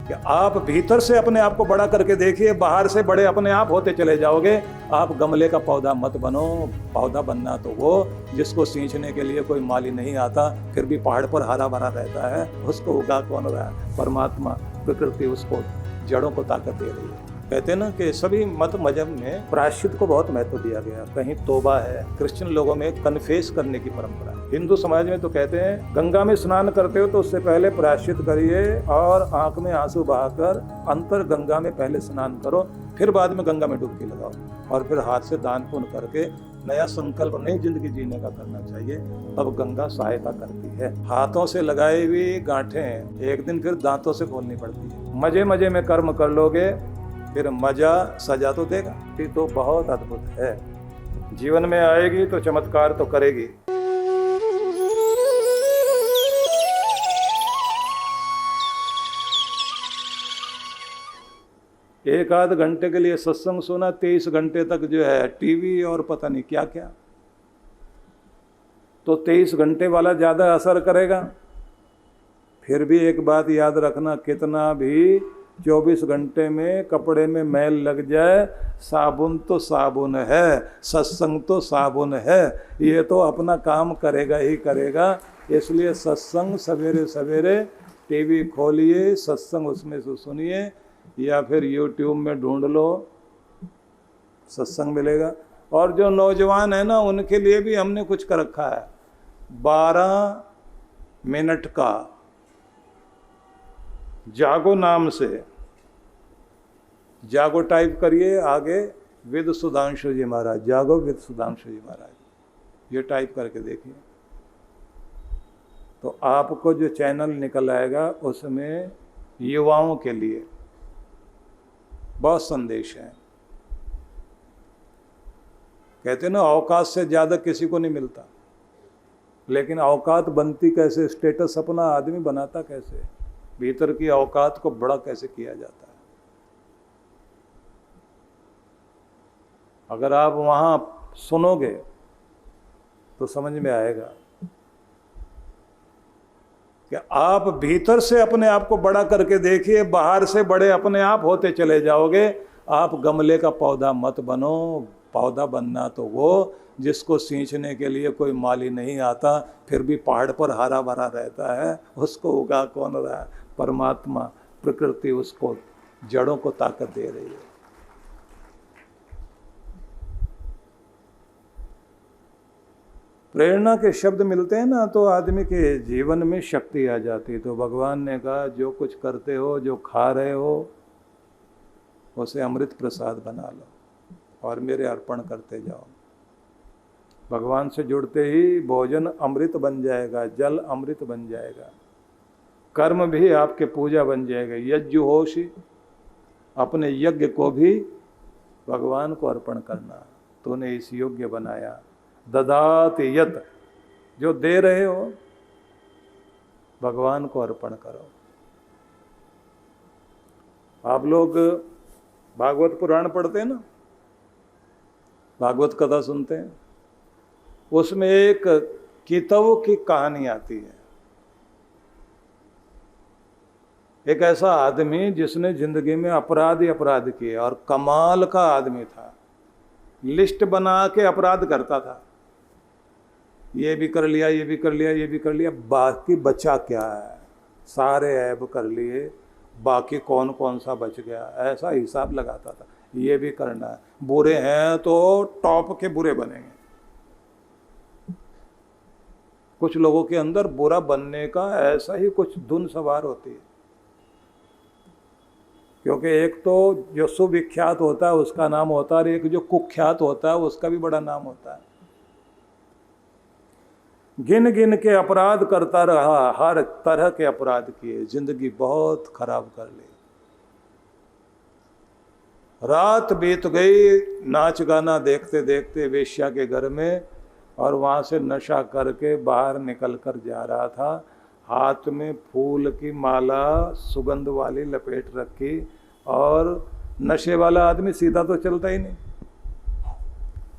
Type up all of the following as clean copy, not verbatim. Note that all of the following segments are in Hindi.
कि आप भीतर से अपने आप को बड़ा करके देखिए, बाहर से बड़े अपने आप होते चले जाओगे। आप गमले का पौधा मत बनो। पौधा बनना तो वो जिसको सींचने के लिए कोई माली नहीं आता, फिर भी पहाड़ पर हरा भरा रहता है। उसको उगा कौन रहा है? परमात्मा, प्रकृति उसको जड़ों को ताकत दे रही है। कहते हैं ना कि सभी मत मजहब में प्रायश्चित को बहुत महत्व दिया गया। कहीं तोबा है, क्रिश्चियन लोगों में कन्फेस करने की परंपरा है। हिंदू समाज में तो कहते हैं गंगा में स्नान करते हो तो उससे पहले प्रायश्चित करिए और आंख में आंसू बहाकर अंतर गंगा में पहले स्नान करो, फिर बाद में गंगा में डुबकी लगाओ और फिर हाथ से दान पुण्य करके नया संकल्प, नई जिंदगी जीने का करना चाहिए। तब गंगा सहायता करती है। हाथों से लगाई हुई गांठें एक दिन फिर दांतों से खोलनी पड़ती है। मजे मजे में कर्म कर लोगे, फिर मजा सजा तो देगा। ये तो बहुत अद्भुत है। जीवन में आएगी तो चमत्कार तो करेगी। एक आध घंटे के लिए सत्संग सुना, 23 घंटे तक जो है टीवी और पता नहीं क्या क्या, तो 23 घंटे वाला ज्यादा असर करेगा। फिर भी एक बात याद रखना, कितना भी 24 घंटे में कपड़े में मैल लग जाए, साबुन तो साबुन है, सत्संग तो साबुन है। ये तो अपना काम करेगा ही करेगा। इसलिए सत्संग सवेरे सवेरे टीवी खोलिए, सत्संग उसमें से सुनिए, या फिर यूट्यूब में ढूंढ लो, सत्संग मिलेगा। और जो नौजवान है ना, उनके लिए भी हमने कुछ कर रखा है। 12 मिनट का जागो नाम से, जागो टाइप करिए आगे, विद सुधांशु जी महाराज, जागो विद सुधांशु जी महाराज, ये टाइप करके देखिए तो आपको जो चैनल निकल आएगा उसमें युवाओं के लिए बहुत संदेश है। कहते हैं ना, औकात से ज्यादा किसी को नहीं मिलता, लेकिन औकात बनती कैसे, स्टेटस अपना आदमी बनाता कैसे, भीतर की औकात को बड़ा कैसे किया जाता है। अगर आप वहां सुनोगे तो समझ में आएगा कि आप भीतर से अपने आप को बड़ा करके देखिए, बाहर से बड़े अपने आप होते चले जाओगे। आप गमले का पौधा मत बनो। पौधा बनना तो वो जिसको सींचने के लिए कोई माली नहीं आता, फिर भी पहाड़ पर हरा भरा रहता है। उसको उगा कौन रहा है? परमात्मा, प्रकृति उसको जड़ों को ताकत दे रही है। प्रेरणा के शब्द मिलते हैं ना, तो आदमी के जीवन में शक्ति आ जाती है। तो भगवान ने कहा, जो कुछ करते हो, जो खा रहे हो, उसे अमृत प्रसाद बना लो और मेरे अर्पण करते जाओ। भगवान से जुड़ते ही भोजन अमृत बन जाएगा, जल अमृत बन जाएगा, कर्म भी आपके पूजा बन जाएगा। यज्ञ होशी, अपने यज्ञ को भी भगवान को अर्पण करना। तूने इस योग्य बनाया। ददात यत, जो दे रहे हो भगवान को अर्पण करो। आप लोग भागवत पुराण पढ़ते हैं ना, भागवत कथा सुनते हैं, उसमें एक कितव की कहानी आती है। एक ऐसा आदमी जिसने जिंदगी में अपराध ही अपराध किए और कमाल का आदमी था। लिस्ट बना के अपराध करता था, ये भी कर लिया, ये भी कर लिया, ये भी कर लिया, बाकी बचा क्या है? सारे ऐब कर लिए, बाकी कौन कौन सा बच गया, ऐसा हिसाब लगाता था। ये भी करना है, बुरे हैं तो टॉप के बुरे बनेंगे। कुछ लोगों के अंदर बुरा बनने का ऐसा ही कुछ धुन सवार होती है, क्योंकि एक तो जो सुविख्यात होता है उसका नाम होता है, और एक जो कुख्यात होता है उसका भी बड़ा नाम होता है। गिन गिन के अपराध करता रहा, हर तरह के अपराध किए, जिंदगी बहुत खराब कर ली। रात बीत गई नाच गाना देखते देखते वेश्या के घर में, और वहाँ से नशा करके बाहर निकल कर जा रहा था। हाथ में फूल की माला सुगंध वाली लपेट रखी, और नशे वाला आदमी सीधा तो चलता ही नहीं,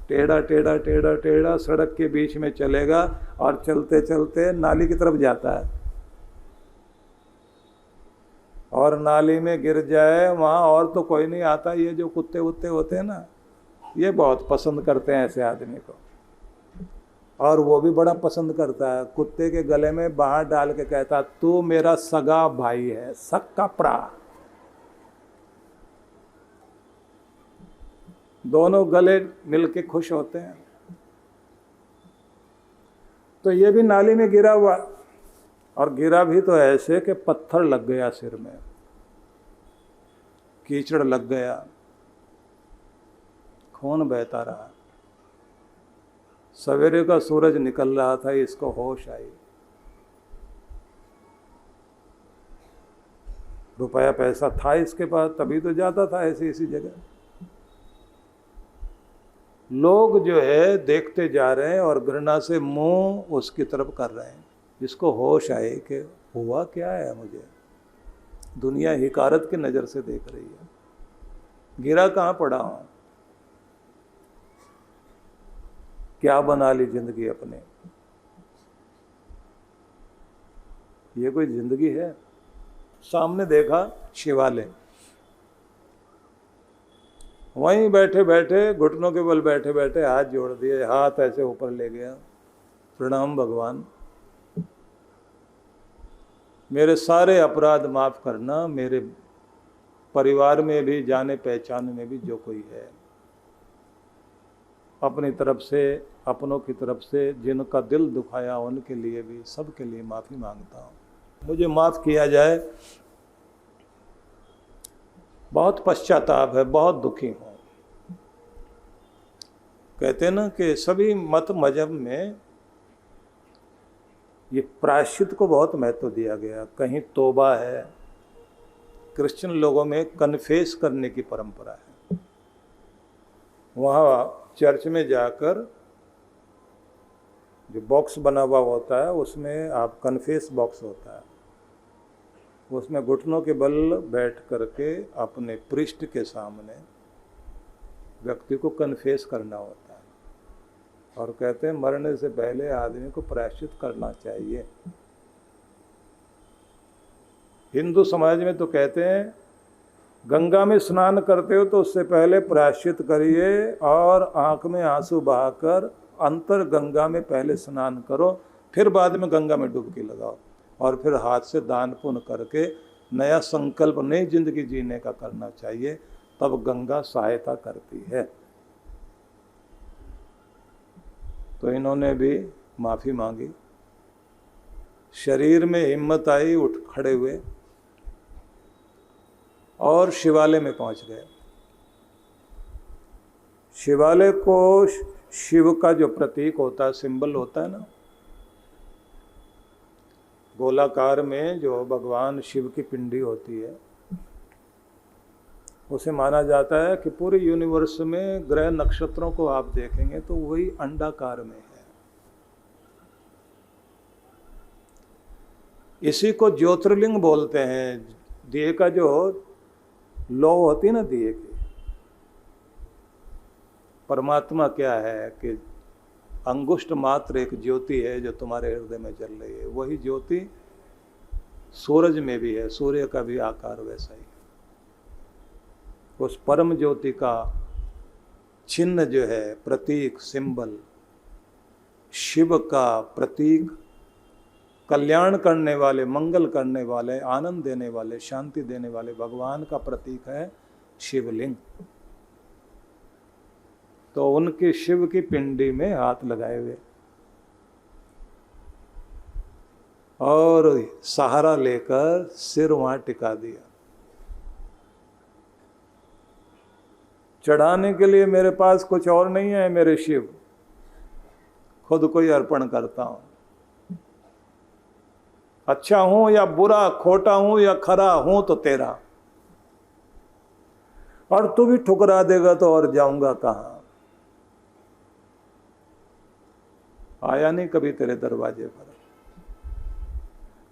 टेढ़ा टेढ़ा टेढ़ा टेढ़ा सड़क के बीच में चलेगा और चलते चलते नाली की तरफ जाता है। और नाली में गिर जाए वहाँ और तो कोई नहीं आता, ये जो कुत्ते वुत्ते होते हैं ना, ये बहुत पसंद करते हैं ऐसे आदमी को। और वो भी बड़ा पसंद करता है, कुत्ते के गले में बाहर डाल के कहता तू मेरा सगा भाई है, सक्का प्रा। दोनों गले मिलके खुश होते हैं। तो ये भी नाली में गिरा हुआ, और गिरा भी तो ऐसे कि पत्थर लग गया सिर में, कीचड़ लग गया, खून बहता रहा। सवेरे का सूरज निकल रहा था, इसको होश आई। रुपया पैसा था इसके पास, तभी तो जाता था ऐसी जगह। लोग जो है देखते जा रहे हैं और घृणा से मुंह उसकी तरफ कर रहे हैं। इसको होश आए कि हुआ क्या है, मुझे दुनिया हिकारत की नज़र से देख रही है, गिरा कहाँ पड़ा हूँ, क्या बना ली जिंदगी अपने, ये कोई जिंदगी है। सामने देखा शिवालय, वहीं बैठे बैठे घुटनों के बल बैठे बैठे हाथ जोड़ दिए, हाथ ऐसे ऊपर ले गया, प्रणाम भगवान, मेरे सारे अपराध माफ करना, मेरे परिवार में भी जाने पहचान में भी जो कोई है, अपनी तरफ से अपनों की तरफ से जिनका दिल दुखाया उनके लिए भी, सबके लिए माफ़ी मांगता हूँ, मुझे माफ़ किया जाए। बहुत पश्चाताप है, बहुत दुखी हूँ। कहते हैं ना कि सभी मत मजहब में ये प्रायश्चित को बहुत महत्व दिया गया। कहीं तौबा है, क्रिश्चियन लोगों में कन्फेस करने की परंपरा है। वहाँ चर्च में जाकर जो बॉक्स बना हुआ होता है उसमें आप कन्फेस बॉक्स होता है, उसमें घुटनों के बल बैठ करके अपने पृष्ठ के सामने व्यक्ति को कन्फेस करना होता है। और कहते हैं मरने से पहले आदमी को प्रायश्चित करना चाहिए। हिंदू समाज में तो कहते हैं गंगा में स्नान करते हो तो उससे पहले प्रायश्चित करिए और आंख में आंसू बहाकर अंतर गंगा में पहले स्नान करो, फिर बाद में गंगा में डुबकी लगाओ, और फिर हाथ से दान पुण्य करके नया संकल्प नई जिंदगी जीने का करना चाहिए, तब गंगा सहायता करती है। तो इन्होंने भी माफ़ी मांगी, शरीर में हिम्मत आई, उठ खड़े हुए और शिवालय में पहुंच गए। शिवालय को शिव का जो प्रतीक होता है, सिंबल होता है ना, गोलाकार में जो भगवान शिव की पिंडी होती है, उसे माना जाता है कि पूरे यूनिवर्स में ग्रह नक्षत्रों को आप देखेंगे तो वही अंडाकार में है। इसी को ज्योतिर्लिंग बोलते हैं। दिए का जो लौ होती है ना, दिए की, परमात्मा क्या है कि अंगुष्ठ मात्र एक ज्योति है जो तुम्हारे हृदय में जल रही है। वही ज्योति सूरज में भी है, सूर्य का भी आकार वैसा ही है। उस परम ज्योति का चिन्ह जो है, प्रतीक, सिंबल, शिव का प्रतीक, कल्याण करने वाले, मंगल करने वाले, आनंद देने वाले, शांति देने वाले भगवान का प्रतीक है शिवलिंग। तो उनके शिव की पिंडी में हाथ लगाए हुए और सहारा लेकर सिर वहां टिका दिया। चढ़ाने के लिए मेरे पास कुछ और नहीं है मेरे शिव, खुद को ही अर्पण करता हूं। अच्छा हूं या बुरा, खोटा हूं या खरा, हूं तो तेरा, और तू भी ठुकरा देगा तो और जाऊंगा कहां। आया नहीं कभी तेरे दरवाजे पर,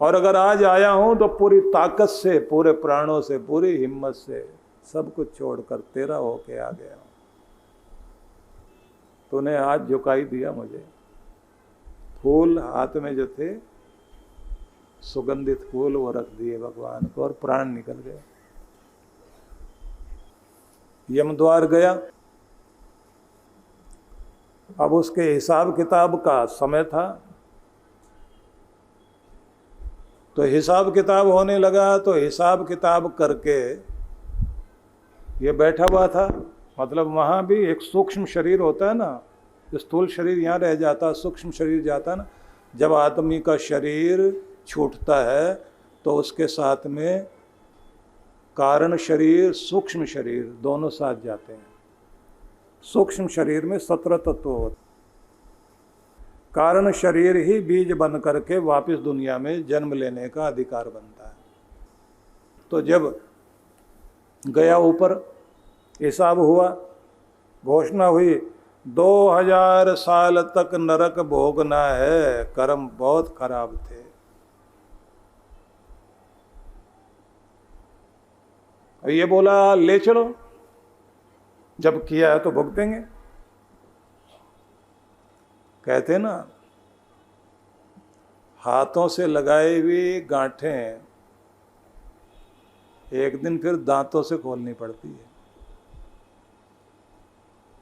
और अगर आज आया हूं तो पूरी ताकत से, पूरे प्राणों से, पूरी हिम्मत से सब कुछ छोड़कर तेरा होके आ गया हूं। तूने हाथ झुकाई दिया मुझे, फूल हाथ में जो थे सुगंधित फूल वो रख दिए भगवान को और प्राण निकल गए। यमद्वार गया। अब उसके हिसाब किताब का समय था, तो हिसाब किताब होने लगा। तो हिसाब किताब करके ये बैठा हुआ था, मतलब वहाँ भी एक सूक्ष्म शरीर होता है ना, स्थूल शरीर यहाँ रह जाता, सूक्ष्म शरीर जाता ना। जब आदमी का शरीर छूटता है तो उसके साथ में कारण शरीर, सूक्ष्म शरीर दोनों साथ जाते हैं। सूक्ष्म शरीर में 17 तत्व होते, कारण शरीर ही बीज बन करके वापस दुनिया में जन्म लेने का अधिकार बनता है। तो जब गया ऊपर, हिसाब हुआ, घोषणा हुई 2000 साल तक नरक भोगना है, कर्म बहुत खराब थे। ये बोला ले चलो, जब किया है तो भुगतेंगे। कहते ना, हाथों से लगाई हुई गांठें एक दिन फिर दांतों से खोलनी पड़ती है।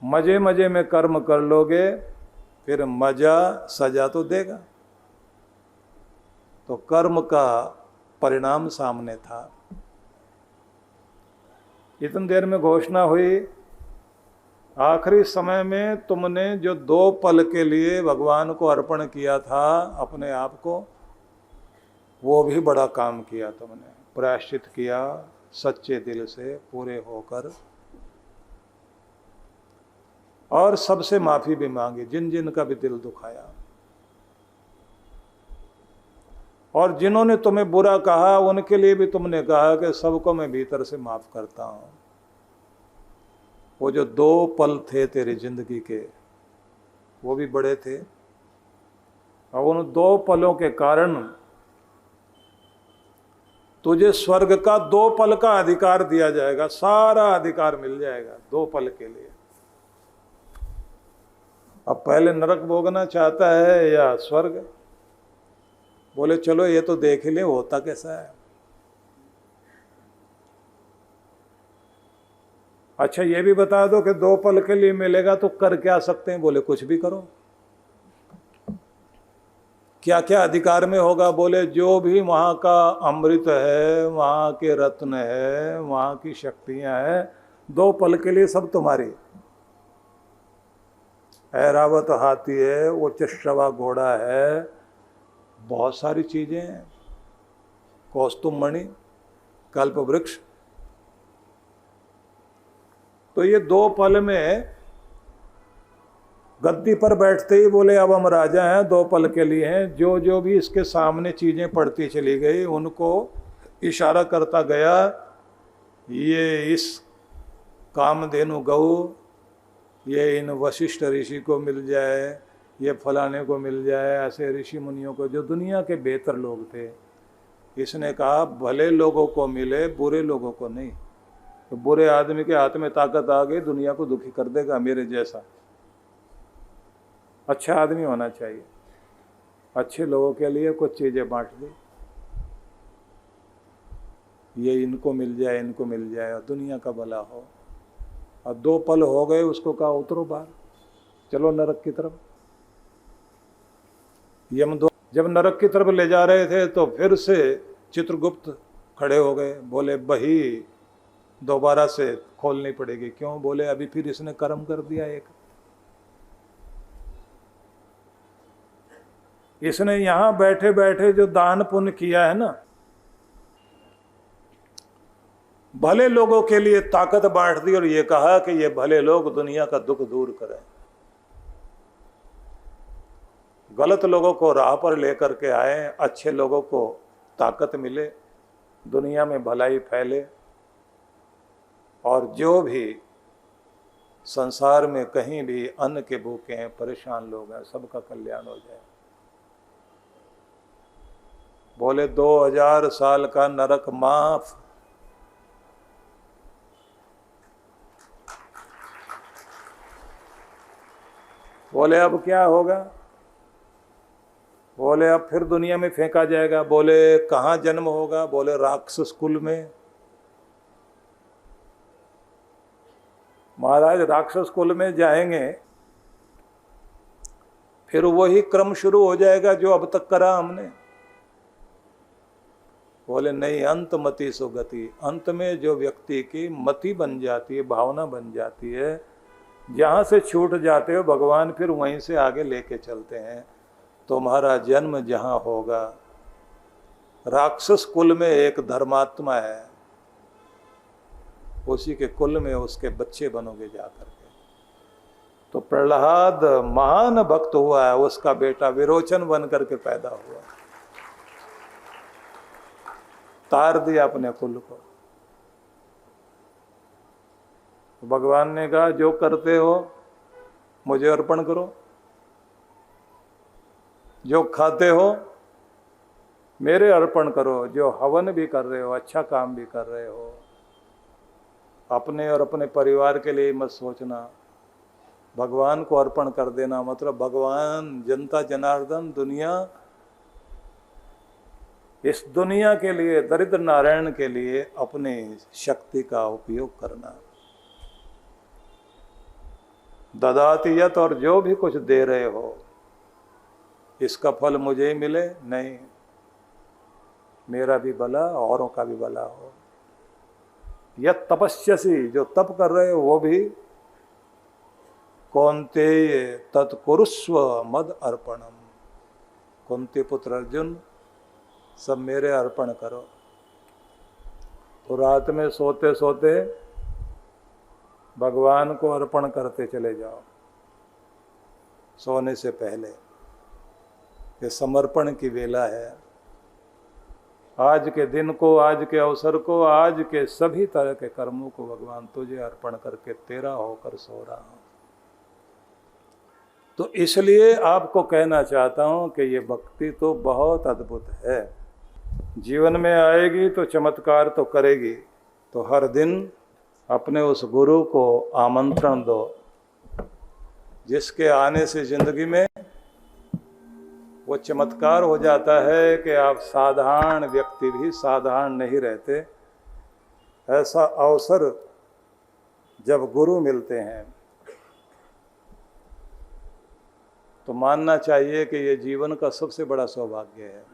मजे मजे में कर्म कर लोगे, फिर मजा सजा तो देगा। तो कर्म का परिणाम सामने था। इतनी देर में घोषणा हुई, आखिरी समय में तुमने जो 2 पल के लिए भगवान को अर्पण किया था अपने आप को, वो भी बड़ा काम किया तुमने। प्रायश्चित किया सच्चे दिल से, पूरे होकर, और सबसे माफी भी मांगी जिन जिन का भी दिल दुखाया। और जिन्होंने तुम्हें बुरा कहा उनके लिए भी तुमने कहा कि सबको मैं भीतर से माफ करता हूं। वो जो 2 पल थे तेरी जिंदगी के, वो भी बड़े थे, और उन 2 पलों के कारण तुझे स्वर्ग का 2 पल का अधिकार दिया जाएगा, सारा अधिकार मिल जाएगा 2 पल के लिए। अब पहले नरक भोगना चाहता है या स्वर्ग? बोले चलो ये तो देख ही ले होता कैसा है। अच्छा ये भी बता दो कि 2 पल के लिए मिलेगा तो कर क्या सकते हैं? बोले कुछ भी करो। क्या क्या अधिकार में होगा? बोले जो भी वहाँ का अमृत है, वहाँ के रत्न है, वहाँ की शक्तियाँ हैं, 2 पल के लिए सब तुम्हारी। ऐरावत हाथी है, वो चश्रवा घोड़ा है, बहुत सारी चीजें हैं, कौस्तुम मणि, कल्प वृक्ष। तो ये 2 पल में गद्दी पर बैठते ही बोले अब हम राजा हैं, 2 पल के लिए हैं। जो जो भी इसके सामने चीजें पड़ती चली गई उनको इशारा करता गया, ये इस कामधेनु गऊ, ये इन वशिष्ठ ऋषि को मिल जाए, ये फलाने को मिल जाए, ऐसे ऋषि मुनियों को जो दुनिया के बेहतर लोग थे। इसने कहा भले लोगों को मिले, बुरे लोगों को नहीं। तो बुरे आदमी के हाथ में ताकत आ गई, दुनिया को दुखी कर देगा मेरे जैसा। अच्छा आदमी होना चाहिए, अच्छे लोगों के लिए कुछ चीज़ें बांट दी, ये इनको मिल जाए, इनको मिल जाए, और दुनिया का भला हो। और 2 पल हो गए, उसको कहा उतरो बाहर, चलो नरक की तरफ। जब नरक की तरफ ले जा रहे थे तो फिर से चित्रगुप्त खड़े हो गए, बोले बही दोबारा से खोलनी पड़ेगी। क्यों? बोले अभी फिर इसने कर्म कर दिया एक। इसने यहां बैठे बैठे जो दान पुण्य किया है ना, भले लोगों के लिए ताकत बांट दी और ये कहा कि ये भले लोग दुनिया का दुख दूर करें। गलत लोगों को राह पर लेकर के आए, अच्छे लोगों को ताकत मिले, दुनिया में भलाई फैले, और जो भी संसार में कहीं भी अन्न के भूखे हैं, परेशान लोग हैं, सबका कल्याण हो जाए। बोले 2000 साल का नरक माफ। बोले अब क्या होगा? बोले अब फिर दुनिया में फेंका जाएगा। बोले कहाँ जन्म होगा? बोले राक्षस कुल में। महाराज राक्षस कुल में जाएंगे, फिर वही क्रम शुरू हो जाएगा जो अब तक करा हमने। बोले नहीं, अंत मति सुगति। अंत में जो व्यक्ति की मति बन जाती है, भावना बन जाती है, जहाँ से छूट जाते हो भगवान फिर वहीं से आगे लेके चलते हैं। तुम्हारा जन्म जहाँ होगा, राक्षस कुल में एक धर्मात्मा है, उसी के कुल में उसके बच्चे बनोगे जाकर के। तो प्रहलाद महान भक्त हुआ है, उसका बेटा विरोचन बन करके पैदा हुआ, तार दिया अपने कुल को। भगवान ने कहा जो करते हो मुझे अर्पण करो, जो खाते हो मेरे अर्पण करो, जो हवन भी कर रहे हो, अच्छा काम भी कर रहे हो, अपने और अपने परिवार के लिए मत सोचना, भगवान को अर्पण कर देना। मतलब भगवान, जनता जनार्दन, दुनिया, इस दुनिया के लिए, दरिद्र नारायण के लिए अपनी शक्ति का उपयोग करना। ददाति यत्, और जो भी कुछ दे रहे हो इसका फल मुझे ही मिले, नहीं, मेरा भी भला औरों का भी भला हो। यत् तपस्यसि, जो तप कर रहे हो वो भी कौन्तेय तत्कुरुस्व मद अर्पणम। कुंती पुत्र अर्जुन, सब मेरे अर्पण करो। तो रात में सोते सोते भगवान को अर्पण करते चले जाओ, सोने से पहले। ये समर्पण की वेला है। आज के दिन को, आज के अवसर को, आज के सभी तरह के कर्मों को भगवान तुझे अर्पण करके तेरा होकर सो रहा हूं। तो इसलिए आपको कहना चाहता हूं कि ये भक्ति तो बहुत अद्भुत है। जीवन में आएगी तो चमत्कार तो करेगी। तो हर दिन अपने उस गुरु को आमंत्रण दो, जिसके आने से जिंदगी में वो चमत्कार हो जाता है कि आप साधारण व्यक्ति भी साधारण नहीं रहते। ऐसा अवसर जब गुरु मिलते हैं तो मानना चाहिए कि ये जीवन का सबसे बड़ा सौभाग्य है।